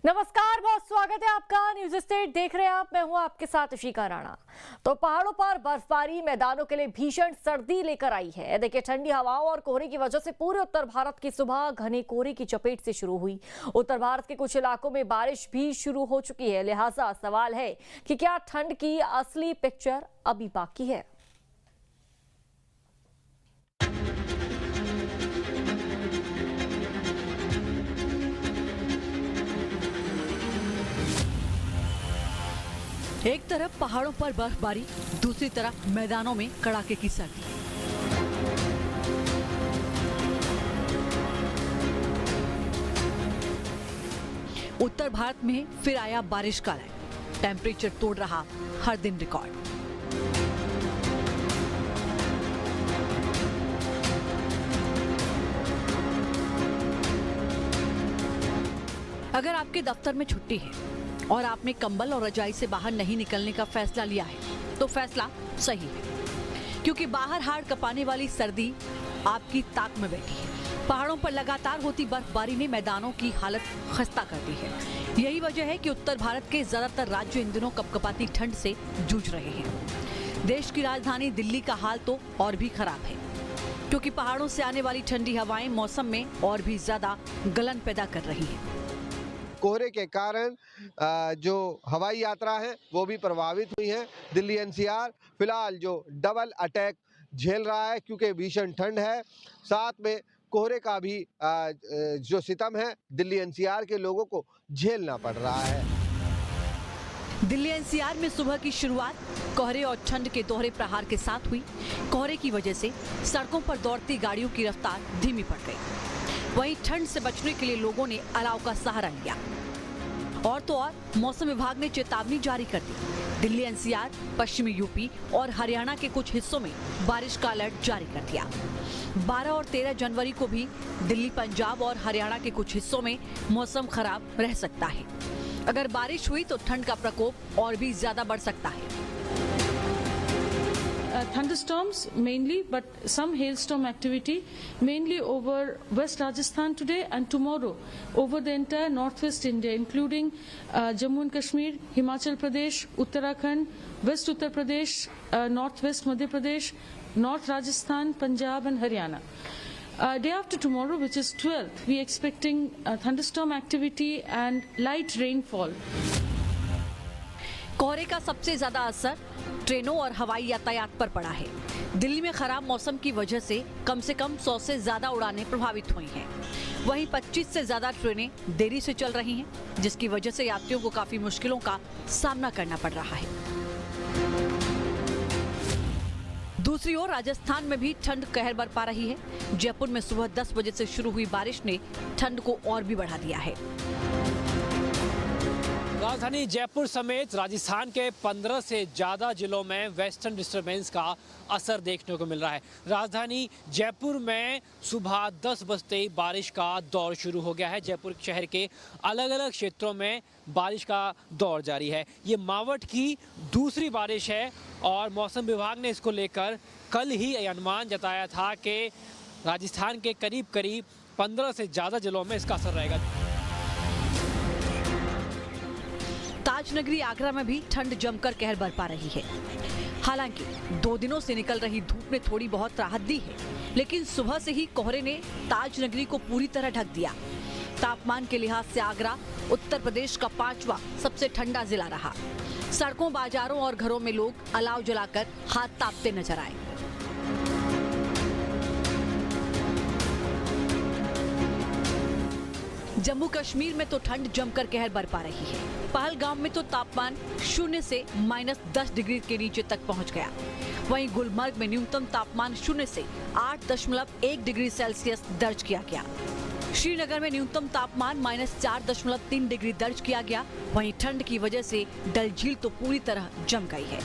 नमस्कार, बहुत स्वागत है आपका। न्यूज स्टेट देख रहे हैं आप। मैं हूं आपके साथ इशिका राणा। तो पहाड़ों पर बर्फबारी मैदानों के लिए भीषण सर्दी लेकर आई है। देखिए, ठंडी हवाओं और कोहरे की वजह से पूरे उत्तर भारत की सुबह घने कोहरे की चपेट से शुरू हुई। उत्तर भारत के कुछ इलाकों में बारिश भी शुरू हो चुकी है। लिहाजा सवाल है कि क्या ठंड की असली पिक्चर अभी बाकी है। एक तरफ पहाड़ों पर बर्फबारी, दूसरी तरफ मैदानों में कड़ाके की सर्दी। उत्तर भारत में फिर आया बारिश का लय। टेम्परेचर तोड़ रहा हर दिन रिकॉर्ड। अगर आपके दफ्तर में छुट्टी है और आपने कंबल और रजाई से बाहर नहीं निकलने का फैसला लिया है तो फैसला सही है, क्योंकि बाहर हाड़ कपाने वाली सर्दी आपकी ताक में बैठी है। पहाड़ों पर लगातार होती बर्फबारी ने मैदानों की हालत खस्ता कर दी है। यही वजह है कि उत्तर भारत के ज्यादातर राज्य इन दिनों कपकपाती ठंड से जूझ रहे हैं। देश की राजधानी दिल्ली का हाल तो और भी खराब है, क्योंकि पहाड़ों से आने वाली ठंडी हवाएं मौसम में और भी ज्यादा गलन पैदा कर रही है। कोहरे के कारण जो हवाई यात्रा है वो भी प्रभावित हुई है। दिल्ली एनसीआर फिलहाल जो डबल अटैक झेल रहा है, क्योंकि भीषण ठंड है, साथ में कोहरे का भी जो सितम है दिल्ली एनसीआर के लोगों को झेलना पड़ रहा है। दिल्ली एनसीआर में सुबह की शुरुआत कोहरे और ठंड के दोहरे प्रहार के साथ हुई। कोहरे की वजह से सड़कों पर दौड़ती गाड़ियों की रफ्तार धीमी पड़ गई। वहीं ठंड से बचने के लिए लोगों ने अलाव का सहारा लिया। और तो और मौसम विभाग ने चेतावनी जारी कर दी। दिल्ली एनसीआर, पश्चिमी यूपी और हरियाणा के कुछ हिस्सों में बारिश का अलर्ट जारी कर दिया। 12 और 13 जनवरी को भी दिल्ली, पंजाब और हरियाणा के कुछ हिस्सों में मौसम खराब रह सकता है। अगर बारिश हुई तो ठंड का प्रकोप और भी ज्यादा बढ़ सकता है। Thunderstorms mainly, but some hailstorm activity mainly over West Rajasthan today and tomorrow over the entire northwest India, including Jammu and Kashmir, Himachal Pradesh, Uttarakhand, West Uttar Pradesh, Northwest Madhya Pradesh, North Rajasthan, Punjab and Haryana. Day after tomorrow, which is 12th, we are expecting thunderstorm activity and light rainfall. कोहरे का सबसे ज्यादा असर ट्रेनों और हवाई यातायात पर पड़ा है। दिल्ली में खराब मौसम की वजह से कम 100 से ज्यादा उड़ानें प्रभावित हुई हैं। वहीं 25 से ज्यादा ट्रेनें देरी से चल रही हैं, जिसकी वजह से यात्रियों को काफी मुश्किलों का सामना करना पड़ रहा है। दूसरी ओर राजस्थान में भी ठंड कहर बरपा रही है। जयपुर में सुबह 10 बजे से शुरू हुई बारिश ने ठंड को और भी बढ़ा दिया है। राजधानी जयपुर समेत राजस्थान के 15 से ज़्यादा जिलों में वेस्टर्न डिस्टर्बेंस का असर देखने को मिल रहा है। राजधानी जयपुर में सुबह 10 बजते ही बारिश का दौर शुरू हो गया है। जयपुर शहर के अलग अलग क्षेत्रों में बारिश का दौर जारी है। ये मावठ की दूसरी बारिश है और मौसम विभाग ने इसको लेकर कल ही अनुमान जताया था कि राजस्थान के करीब करीब 15 से ज़्यादा जिलों में इसका असर रहेगा। ताजनगरी आगरा में भी ठंड जमकर कहर बरपा रही है। हालांकि 2 दिनों से निकल रही धूप ने थोड़ी बहुत राहत दी है, लेकिन सुबह से ही कोहरे ने ताजनगरी को पूरी तरह ढक दिया। तापमान के लिहाज से आगरा उत्तर प्रदेश का 5वां सबसे ठंडा जिला रहा। सड़कों, बाजारों और घरों में लोग अलाव जलाकर हाथ तापते नजर आए। जम्मू कश्मीर में तो ठंड जमकर कहर बरपा रही है। पहलगाम में तो तापमान 0 से -10 डिग्री के नीचे तक पहुंच गया। वहीं गुलमर्ग में न्यूनतम तापमान 0 से 8.1 डिग्री सेल्सियस दर्ज किया गया। श्रीनगर में न्यूनतम तापमान -4.3 डिग्री दर्ज किया गया। वहीं ठंड की वजह से डल झील तो पूरी तरह जम गई है।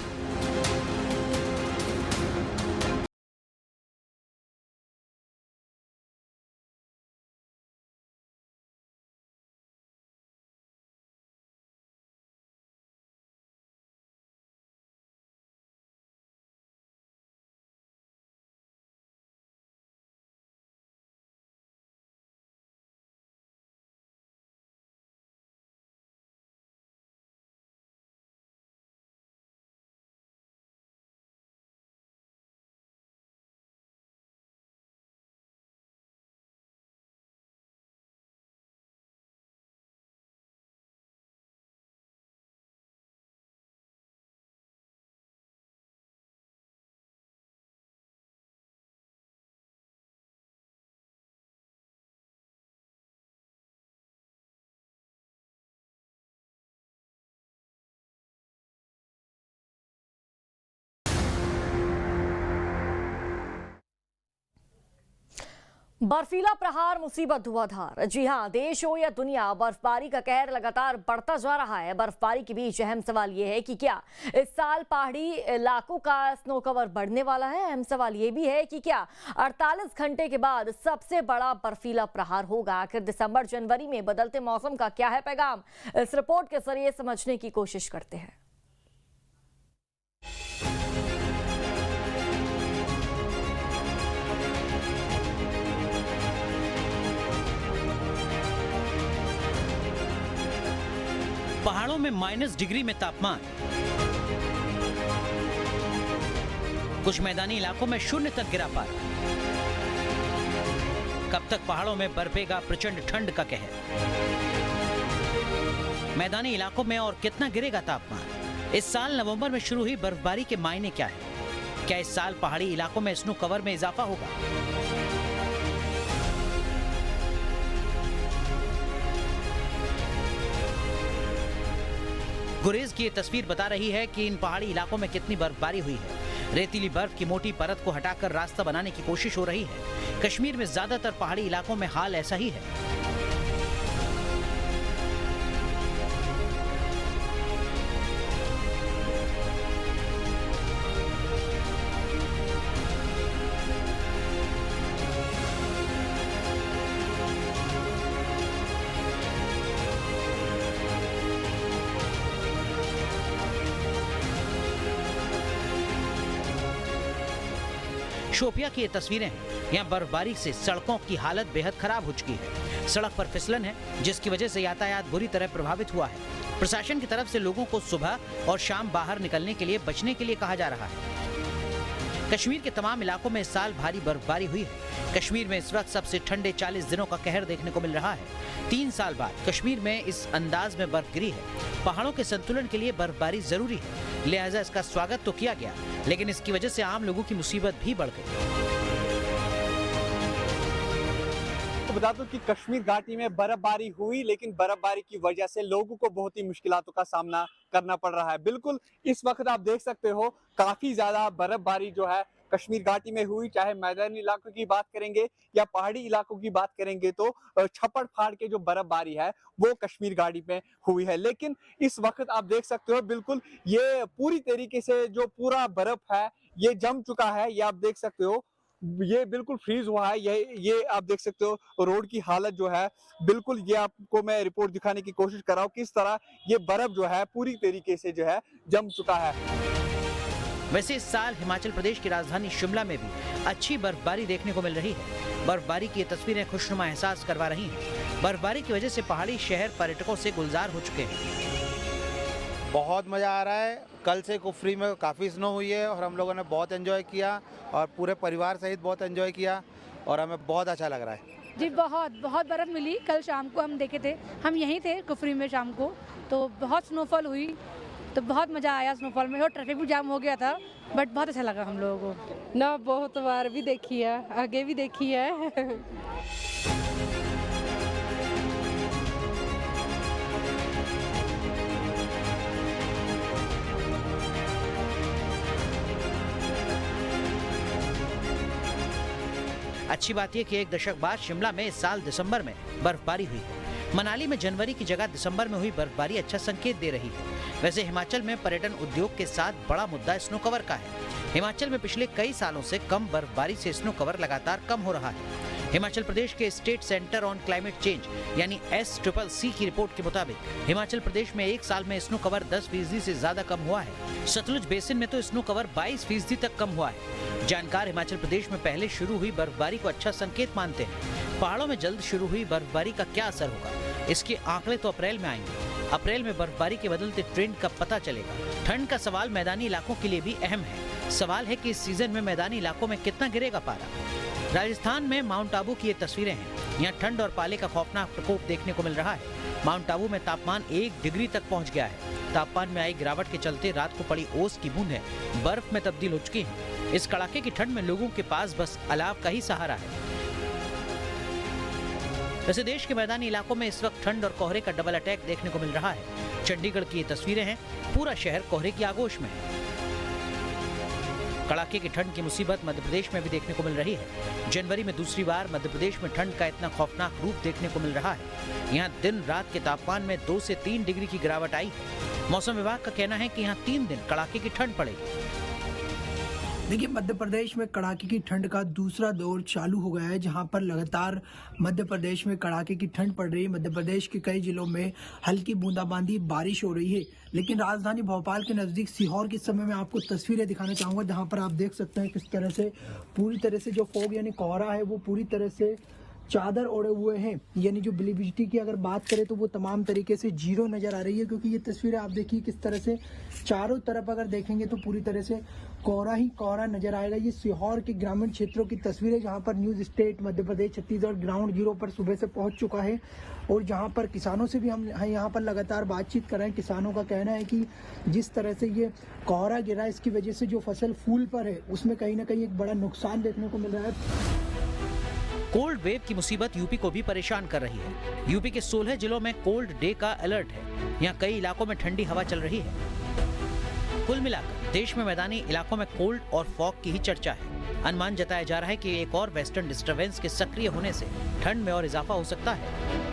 बर्फीला प्रहार मुसीबत धुआंधार। जी हां, देश हो या दुनिया, बर्फबारी का कहर लगातार बढ़ता जा रहा है। बर्फबारी के बीच अहम सवाल यह है कि क्या इस साल पहाड़ी इलाकों का स्नो कवर बढ़ने वाला है। अहम सवाल यह भी है कि क्या 48 घंटे के बाद सबसे बड़ा बर्फीला प्रहार होगा। आखिर दिसंबर जनवरी में बदलते मौसम का क्या है पैगाम, इस रिपोर्ट के जरिए समझने की कोशिश करते हैं। पहाड़ों में -डिग्री में तापमान, कुछ मैदानी इलाकों में 0 तक गिरा पारा। कब तक पहाड़ों में बरपेगा प्रचंड ठंड का कहर। मैदानी इलाकों में और कितना गिरेगा तापमान। इस साल नवंबर में शुरू हुई बर्फबारी के मायने क्या है। क्या इस साल पहाड़ी इलाकों में स्नो कवर में इजाफा होगा। गुरेज की ये तस्वीर बता रही है कि इन पहाड़ी इलाकों में कितनी बर्फबारी हुई है। रेतीली बर्फ की मोटी परत को हटाकर रास्ता बनाने की कोशिश हो रही है। कश्मीर में ज्यादातर पहाड़ी इलाकों में हाल ऐसा ही है। शोपिया की ये तस्वीरें हैं। यहाँ बर्फबारी से सड़कों की हालत बेहद खराब हो चुकी है। सड़क पर फिसलन है, जिसकी वजह से यातायात बुरी तरह प्रभावित हुआ है। प्रशासन की तरफ से लोगों को सुबह और शाम बाहर निकलने के लिए बचने के लिए कहा जा रहा है। कश्मीर के तमाम इलाकों में इस साल भारी बर्फबारी हुई है। कश्मीर में इस वक्त सबसे ठंडे 40 दिनों का कहर देखने को मिल रहा है। 3 साल बाद कश्मीर में इस अंदाज में बर्फ गिरी है। पहाड़ों के संतुलन के लिए बर्फबारी जरूरी है, लिहाजा इसका स्वागत तो किया गया, लेकिन इसकी वजह से आम लोगों की मुसीबत भी बढ़ गई। तो बता दूं कि कश्मीर घाटी में बर्फबारी हुई, लेकिन बर्फबारी की वजह से लोगों को बहुत ही मुश्किलों का सामना करना पड़ रहा है। बिल्कुल इस वक्त आप देख सकते हो काफी ज्यादा बर्फबारी जो है कश्मीर घाटी में हुई। चाहे मैदानी इलाकों की बात करेंगे या पहाड़ी इलाकों की बात करेंगे तो छप्पड़ फाड़ के जो बर्फबारी है वो कश्मीर घाटी में हुई है। लेकिन इस वक्त आप देख सकते हो बिल्कुल ये पूरी तरीके से जो पूरा बर्फ है ये जम चुका है। ये आप देख सकते हो ये बिल्कुल फ्रीज हुआ है। ये आप देख सकते हो रोड की हालत जो है बिल्कुल, ये आपको मैं रिपोर्ट दिखाने की कोशिश कर रहा हूँ किस तरह ये बर्फ जो है पूरी तरीके से जो है जम चुका है। वैसे इस साल हिमाचल प्रदेश की राजधानी शिमला में भी अच्छी बर्फबारी देखने को मिल रही है। बर्फबारी की ये तस्वीरें खुशनुमा एहसास करवा रही हैं। बर्फबारी की वजह से पहाड़ी शहर पर्यटकों से गुलजार हो चुके हैं। बहुत मज़ा आ रहा है। कल से कुफरी में काफ़ी स्नो हुई है और हम लोगों ने बहुत एंजॉय किया और पूरे परिवार सहित बहुत एंजॉय किया और हमें बहुत अच्छा लग रहा है। जी बहुत बर्फ़ मिली। कल शाम को हम देखे थे, हम यहीं थे कुफरी में शाम को, तो बहुत स्नोफॉल हुई, तो बहुत मज़ा आया स्नोफॉल में। और ट्रैफिक भी जाम हो गया था, बट बहुत अच्छा लगा हम लोगों को। ना बहुत बार भी देखी है, आगे भी देखी है। अच्छी बात यह कि 1 दशक बाद शिमला में इस साल दिसंबर में बर्फबारी हुई है। मनाली में जनवरी की जगह दिसंबर में हुई बर्फबारी अच्छा संकेत दे रही है। वैसे हिमाचल में पर्यटन उद्योग के साथ बड़ा मुद्दा स्नो कवर का है। हिमाचल में पिछले कई सालों से कम बर्फबारी से स्नो कवर लगातार कम हो रहा है। हिमाचल प्रदेश के state centre on climate change यानी SCCC की रिपोर्ट के मुताबिक हिमाचल प्रदेश में 1 साल में स्नो कवर 10% से ज्यादा कम हुआ है। सतलुज बेसिन में तो स्नो कवर 22% तक कम हुआ है। जानकार हिमाचल प्रदेश में पहले शुरू हुई बर्फबारी को अच्छा संकेत मानते हैं। पहाड़ों में जल्द शुरू हुई बर्फबारी का क्या असर होगा, इसके आंकड़े तो अप्रैल में आएंगे। अप्रैल में बर्फबारी के बदलते ट्रेंड का पता चलेगा। ठंड का सवाल मैदानी इलाकों के लिए भी अहम है। सवाल है कि इस सीजन में मैदानी इलाकों में कितना गिरेगा पारा। राजस्थान में माउंट आबू की ये तस्वीरें हैं। यहाँ ठंड और पाले का खौफनाक प्रकोप देखने को मिल रहा है। माउंट आबू में तापमान 1 डिग्री तक पहुँच गया है। तापमान में आई गिरावट के चलते रात को पड़ी ओस की बूंदें बर्फ में तब्दील हो चुकी हैं। इस कड़ाके की ठंड में लोगों के पास बस अलाव का ही सहारा है। वैसे देश के मैदानी इलाकों में इस वक्त ठंड और कोहरे का डबल अटैक देखने को मिल रहा है। चंडीगढ़ की ये तस्वीरें हैं, पूरा शहर कोहरे की आगोश में है। कड़ाके की ठंड की मुसीबत मध्य प्रदेश में भी देखने को मिल रही है। जनवरी में दूसरी बार मध्य प्रदेश में ठंड का इतना खौफनाक रूप देखने को मिल रहा है। यहाँ दिन रात के तापमान में 2 से 3 डिग्री की गिरावट आई है। मौसम विभाग का कहना है कि यहाँ 3 दिन कड़ाके की ठंड पड़ेगी। देखिए, मध्य प्रदेश में कड़ाके की ठंड का दूसरा दौर चालू हो गया है, जहां पर लगातार मध्य प्रदेश में कड़ाके की ठंड पड़ रही है। मध्य प्रदेश के कई जिलों में हल्की बूंदाबांदी बारिश हो रही है, लेकिन राजधानी भोपाल के नजदीक सीहोर के समय में आपको तस्वीरें दिखाना चाहूंगा, जहां पर आप देख सकते हैं किस तरह से पूरी तरह से जो फॉग यानी कोहरा है वो पूरी तरह से चादर ओढ़े हुए हैं। यानी जो विजिबिलिटी की अगर बात करें तो वो तमाम तरीके से जीरो नजर आ रही है, क्योंकि ये तस्वीरें आप देखिए किस तरह से चारों तरफ अगर देखेंगे तो पूरी तरह से कोहरा ही कोहरा नजर आएगा। ये सीहोर के ग्रामीण क्षेत्रों की तस्वीरें, जहां पर news state Madhya Pradesh Chhattisgarh ground zero पर सुबह से पहुंच चुका है और जहां पर किसानों से भी हम यहाँ पर लगातार बातचीत कर रहे हैं। किसानों का कहना है कि जिस तरह से ये कोहरा गिरा, इसकी वजह से जो फसल फूल पर है उसमें कहीं ना कहीं एक बड़ा नुकसान देखने को मिल रहा है। कोल्ड वेव की मुसीबत यूपी को भी परेशान कर रही है। यूपी के 16 जिलों में कोल्ड डे का अलर्ट है। यहाँ कई इलाकों में ठंडी हवा चल रही है। कुल मिलाकर देश में मैदानी इलाकों में कोल्ड और फॉग की ही चर्चा है। अनुमान जताया जा रहा है कि एक और वेस्टर्न डिस्टर्बेंस के सक्रिय होने से ठंड में और इजाफा हो सकता है।